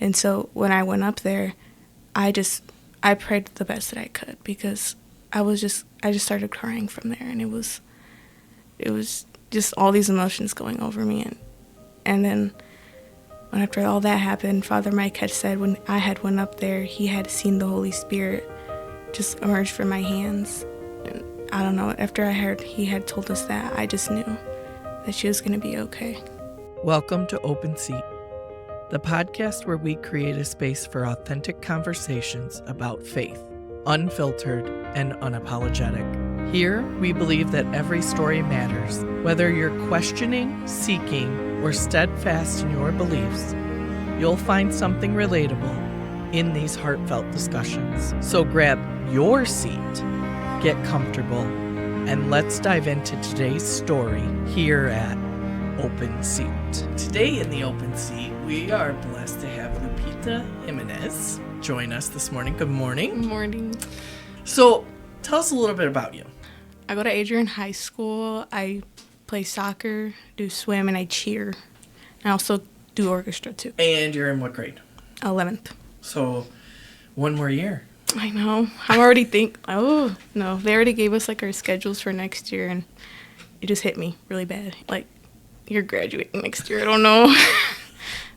And so when I went up there, I prayed the best that I could, because I just started crying from there, and it was just all these emotions going over me. And then when after all that happened, Father Mike had said when I had went up there, he had seen the Holy Spirit just emerge from my hands. And I don't know, after I heard he had told us that, I just knew that she was going to be okay. Welcome to Open Seat, the podcast where we create a space for authentic conversations about faith, unfiltered and unapologetic. Here, we believe that every story matters. Whether you're questioning, seeking, or steadfast in your beliefs, you'll find something relatable in these heartfelt discussions. So grab your seat, get comfortable, and let's dive into today's story here at Open Seat. Today in the Open Seat, we are blessed to have Lupita Jimenez join us this morning. Good morning. Good morning. So, tell us a little bit about you. I go to Adrian High School. I play soccer, do swim, and I cheer. I also do orchestra too. And you're in what grade? 11th. So, one more year. I know. I'm already oh, no. They already gave us, our schedules for next year, and it just hit me really bad. You're graduating next year. I don't know.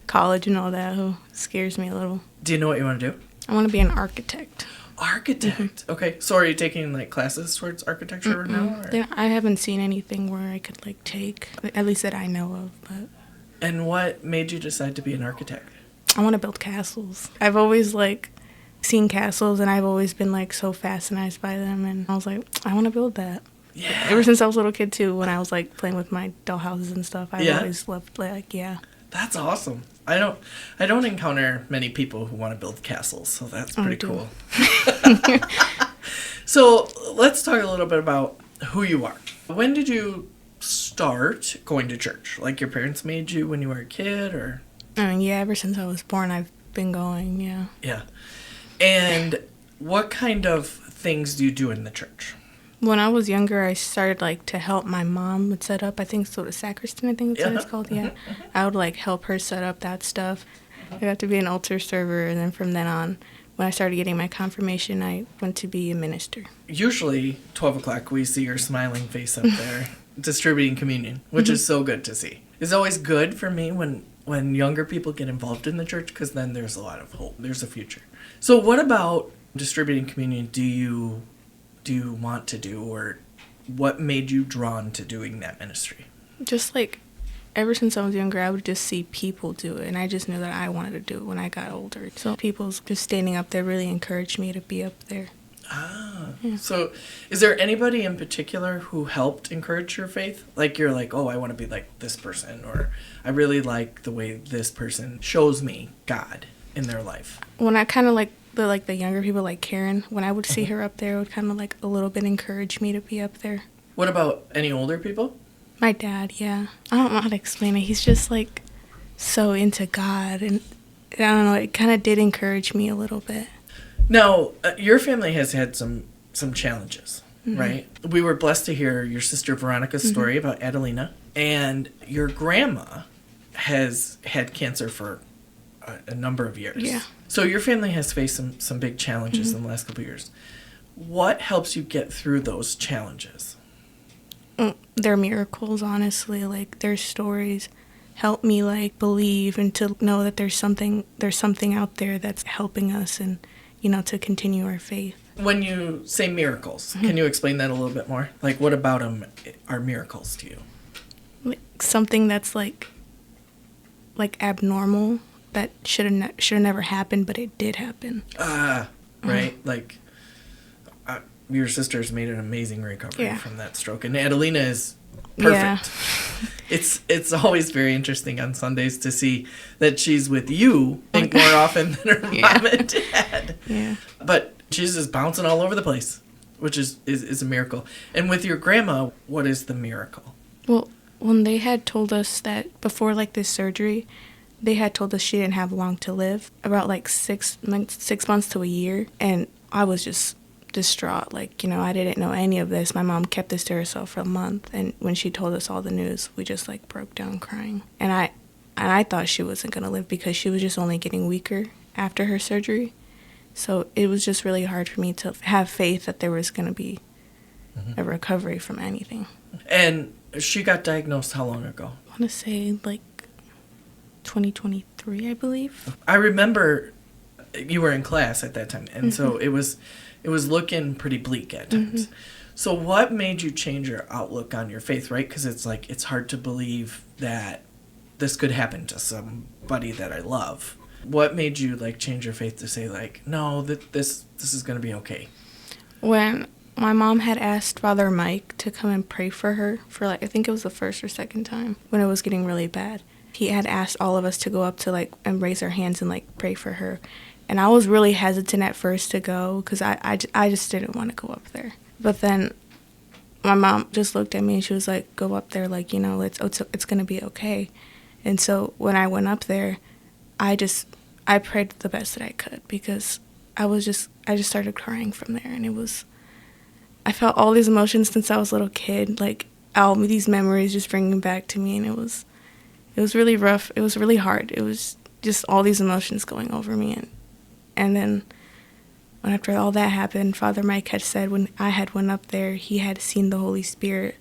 College and all that scares me a little. Do you know what you want to do? I want to be an architect. Architect? Mm-hmm. Okay. So are you taking, classes towards architecture now? Or? I haven't seen anything where I could, take, at least that I know of. But. And what made you decide to be an architect? I want to build castles. I've always, seen castles, and I've always been, so fascinated by them. And I was like, I want to build that. Yeah. Ever since I was a little kid, too, when I was, playing with my doll houses and stuff, I've always loved, yeah. That's awesome. I don't encounter many people who want to build castles, so that's pretty cool. So let's talk a little bit about who you are. When did you start going to church? Your parents made you when you were a kid, or? Yeah, ever since I was born, I've been going, yeah. Yeah. And what kind of things do you do in the church? When I was younger, I started, to help my mom would set up, I think, the sacristan, I think that's what it's called, yeah. I would, help her set up that stuff. I got to be an altar server, and then from then on, when I started getting my confirmation, I went to be a minister. Usually, 12 o'clock, we see your smiling face up there distributing communion, which is so good to see. It's always good for me when younger people get involved in the church, because then there's a lot of hope. There's a future. So what about distributing communion do you want to do, or what made you drawn to doing that ministry? Just ever since I was younger, I would just see people do it, and I just knew that I wanted to do it when I got older. So people just standing up there really encouraged me to be up there. Yeah. So is there anybody in particular who helped encourage your faith? You're oh, I want to be like this person, or I really like the way this person shows me God in their life. When I kind of the younger people, like Karen, when I would see her up there, it would kind of a little bit encourage me to be up there. What about any older people? My dad, yeah. I don't know how to explain it. He's just so into God, and I don't know, it kind of did encourage me a little bit. Now, your family has had some challenges, right? We were blessed to hear your sister Veronica's story about Adelina, and your grandma has had cancer for a number of years. Yeah. So your family has faced some big challenges in the last couple of years. What helps you get through those challenges? They're miracles, honestly. Their stories help me believe and to know that there's something out there that's helping us, and to continue our faith. When you say miracles, can you explain that a little bit more? What about them are miracles to you? Something that's abnormal that should have never happened, but it did happen. Right. Your sister's made an amazing recovery from that stroke, and Adelina is perfect. Yeah. It's always very interesting on Sundays to see that she's with you, I think, more often than her mom and dad. Yeah. But she's just bouncing all over the place, which is a miracle. And with your grandma, what is the miracle? Well, when they had told us that before this surgery, they had told us she didn't have long to live, about 6 months to a year, and I was just distraught. I didn't know any of this. My mom kept this to herself for a month, and when she told us all the news, we just broke down crying. And I And I thought she wasn't going to live because she was just only getting weaker after her surgery. So it was just really hard for me to have faith that there was going to be a recovery from anything. And she got diagnosed how long ago? I want to say like 2023, I believe. I remember you were in class at that time, and so it was looking pretty bleak at times. So what made you change your outlook on your faith, right? Because it's hard to believe that this could happen to somebody that I love. What made you change your faith to say no, that this is going to be okay? When my mom had asked Father Mike to come and pray for her for I think it was the first or second time when it was getting really bad. He had asked all of us to go up to and raise our hands and pray for her. And I was really hesitant at first to go because I just didn't want to go up there. But then my mom just looked at me and she was like, go up there, it's going to be okay. And so when I went up there, I prayed the best that I could because I just started crying from there. And I felt all these emotions since I was a little kid, all these memories just bringing back to me. And it was really rough. It was really hard. It was just all these emotions going over me. And then when after all that happened, Father Mike had said when I had went up there, he had seen the Holy Spirit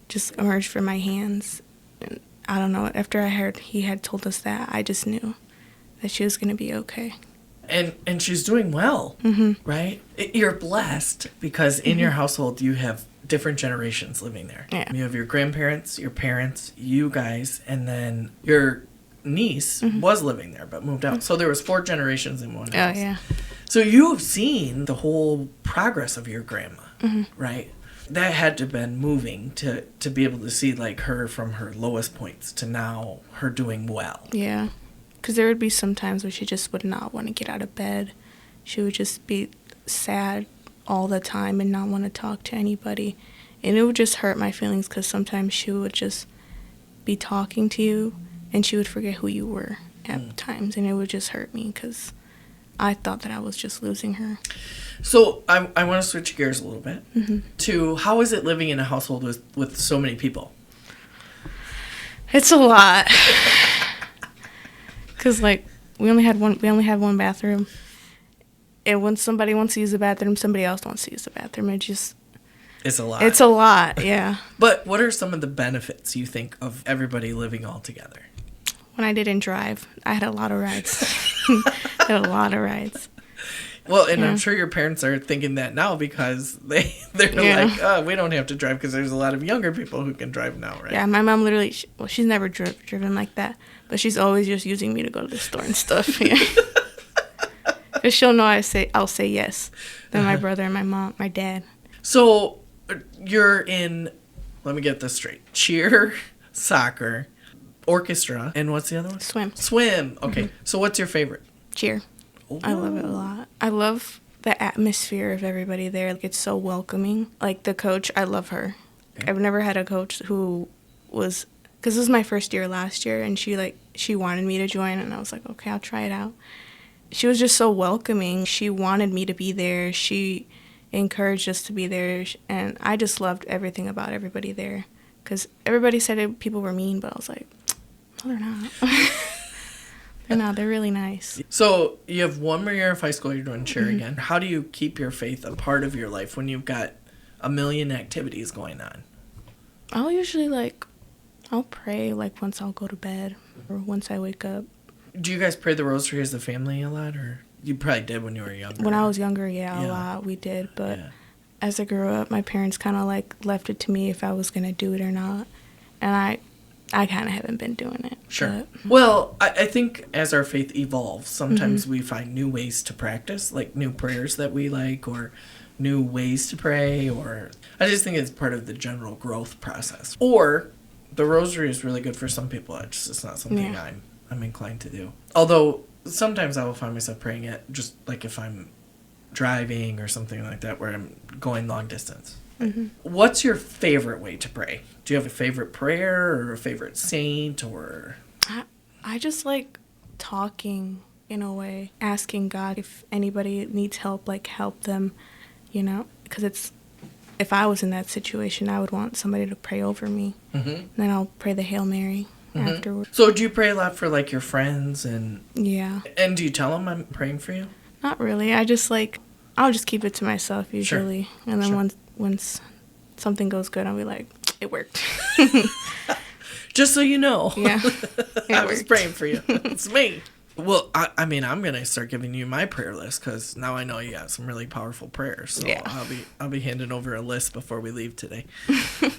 just emerge from my hands. And I don't know, after I heard he had told us that, I just knew that she was going to be okay. And she's doing well, right? You're blessed because in your household you have different generations living there. Yeah. You have your grandparents, your parents, you guys, and then your niece was living there but moved out. So there was 4 generations in one house. Oh, yeah. So you've seen the whole progress of your grandma, right? That had to have been moving to be able to see her from her lowest points to now her doing well. Yeah. Because there would be some times where she just would not want to get out of bed. She would just be sad all the time and not want to talk to anybody. And it would just hurt my feelings because sometimes she would just be talking to you and she would forget who you were at times. And it would just hurt me because I thought that I was just losing her. So I want to switch gears a little bit to how is it living in a household with so many people? It's a lot. Because we only had one bathroom, and when somebody wants to use the bathroom, somebody else wants to use the bathroom. It's a lot. It's a lot, yeah. But what are some of the benefits you think of everybody living all together? When I didn't drive, I had a lot of rides. Well, and I'm sure your parents are thinking that now because they're oh, we don't have to drive because there's a lot of younger people who can drive now, right? Yeah, my mom literally, she's never driven like that, but she's always just using me to go to the store and stuff. Yeah. Because she'll know I'll say yes. Then my brother and my dad. So you're in, let me get this straight, cheer, soccer, orchestra, and what's the other one? Swim. Okay. So what's your favorite? Cheer. Ooh. I love it a lot. I love the atmosphere of everybody there. It's so welcoming. The coach, I love her. Okay. I've never had a coach who was, because this was my first year last year, and she wanted me to join, and I was like, okay, I'll try it out. She was just so welcoming. She wanted me to be there. She encouraged us to be there, and I just loved everything about everybody there. Because everybody said people were mean, but I was like, no, they're not. They're not. They're really nice. So you have one more year of high school. You're doing cheer again. How do you keep your faith a part of your life when you've got a million activities going on? I'll usually I'll pray once I'll go to bed or once I wake up. Do you guys pray the rosary as a family a lot, or you probably did when you were younger? When I was younger, yeah, a lot we did. But as I grew up, my parents kind of left it to me if I was gonna do it or not, and I kind of haven't been doing it. Sure. But. Well, I think as our faith evolves, sometimes we find new ways to practice, new prayers that we like, or new ways to pray, or I just think it's part of the general growth process. Or the rosary is really good for some people. It's not something I'm inclined to do. Although sometimes I will find myself praying it just if I'm driving or something like that where I'm going long distance. What's your favorite way to pray? Do you have a favorite prayer or a favorite saint or? I just like talking in a way, asking God if anybody needs help, help them, because if I was in that situation, I would want somebody to pray over me. Then I'll pray the Hail Mary afterwards. So do you pray a lot for like your friends and Yeah. do you tell them I'm praying for you? Not really. I'll just keep it to myself usually. Sure. And then once something goes good, I'll be like, it worked. Just so you know. Yeah. I was praying for you. It's me. Well, I mean, I'm going to start giving you my prayer list because now I know you got some really powerful prayers. So yeah. I'll be handing over a list before we leave today.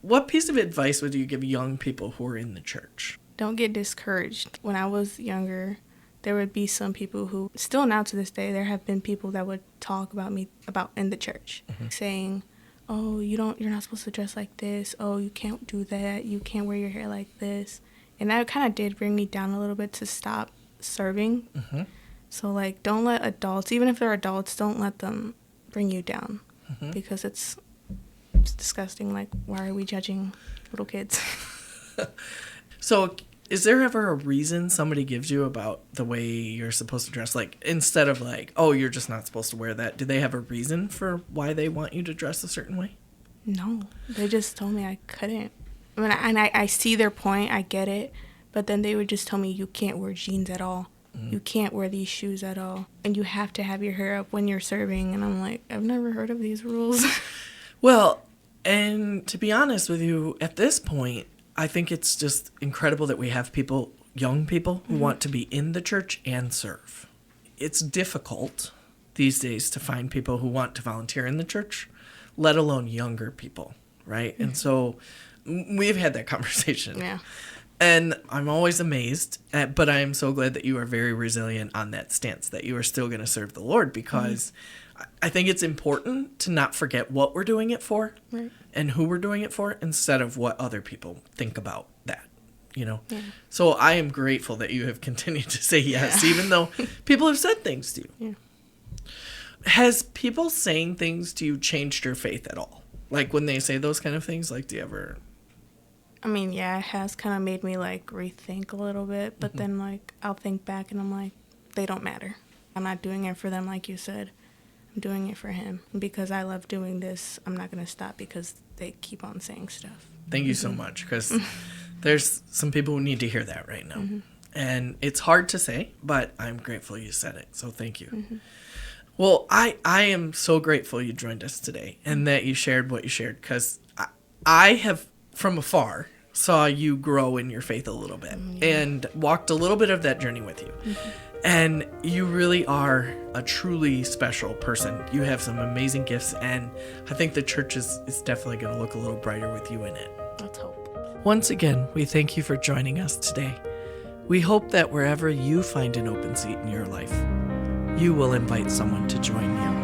What piece of advice would you give young people who are in the church? Don't get discouraged. When I was younger, there would be some people who, still now to this day, there have been people that would talk about me in the church, saying, oh, you're not supposed to dress like this. Oh, you can't do that. You can't wear your hair like this. And that kind of did bring me down a little bit to stop serving. So like, don't let adults, even if they're adults, don't let them bring you down, because it's disgusting. Like, why are we judging little kids? So is there ever a reason somebody gives you about the way you're supposed to dress? Like, instead of like, oh, you're just not supposed to wear that, do they have a reason for why they want you to dress a certain way? No, they just told me I couldn't. I mean, and I see their point, I get it, but then they would just tell me, you can't wear jeans at all. You can't wear these shoes at all. And you have to have your hair up when you're serving. And I'm like, I've never heard of these rules. Well, and to be honest with you, at this point, I think it's just incredible that we have people, young people, who want to be in the church and serve. It's difficult these days to find people who want to volunteer in the church, let alone younger people, right? And so we've had that conversation. Yeah. And I'm always amazed, but I am so glad that you are very resilient on that stance, that you are still going to serve the Lord, because I think it's important to not forget what we're doing it for and who we're doing it for, instead of what other people think about that, you know? Yeah. So I am grateful that you have continued to say yes, even though people have said things to you. Yeah. Has people saying things to you changed your faith at all? Like, when they say those kind of things, like, do you ever... I mean, yeah, it has kind of made me, like, rethink a little bit. But then, like, I'll think back and I'm like, they don't matter. I'm not doing it for them, like you said. I'm doing it for him. And because I love doing this, I'm not going to stop because they keep on saying stuff. Thank you so much, because there's some people who need to hear that right now. And it's hard to say, but I'm grateful you said it. So thank you. Well, I am so grateful you joined us today and that you shared what you shared, because I have, from afar, saw you grow in your faith a little bit and walked a little bit of that journey with you. And you really are a truly special person. You have some amazing gifts, and I think the church is definitely going to look a little brighter with you in it. Let's hope. Once again, we thank you for joining us today. We hope that wherever you find an open seat in your life, you will invite someone to join you.